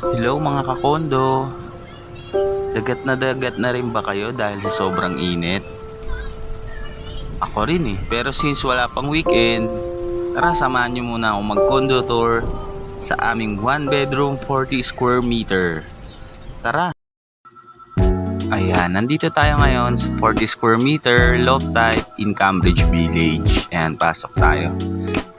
Hello mga kakondo, dagat na rin ba kayo dahil sa sobrang init? Ako rin pero since wala pang weekend, tara samahan nyo muna akong mag-condo tour sa aming 1 bedroom 40 square meter. Tara! Ayan, nandito tayo ngayon sa 40 square meter loft type in Cambridge Village. Ayan, pasok tayo.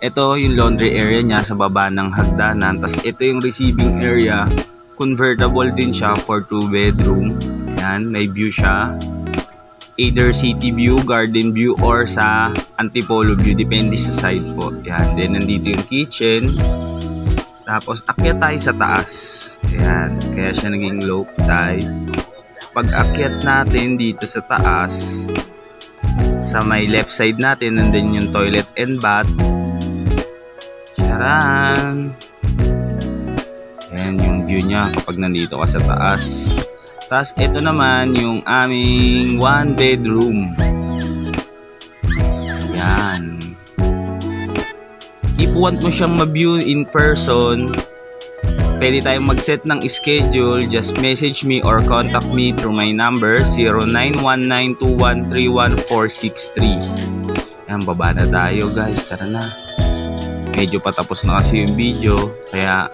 Ito yung laundry area niya sa baba ng hagdanan. Tapos ito yung receiving area. Convertible din siya for 2 bedroom. Ayan, may view siya. Either city view, garden view, or sa antipolo view. Depende sa side po. Ayan, then nandito yung kitchen. Tapos akyat tayo sa taas. Ayan, kaya siya naging low type. Pag akyat natin dito sa taas, sa may left side natin, nandun yung toilet and bath. Charan! Ayan yung view niya kapag nandito ka sa taas. Tapos ito naman yung aming 1 bedroom. Ayan. If want mo siyang ma-view in person, pwede tayong mag-set ng schedule. Just message me or contact me through my number 0919213143. Ayan, baba na tayo guys. Tara na. Medyo patapos na kasi yung video, kaya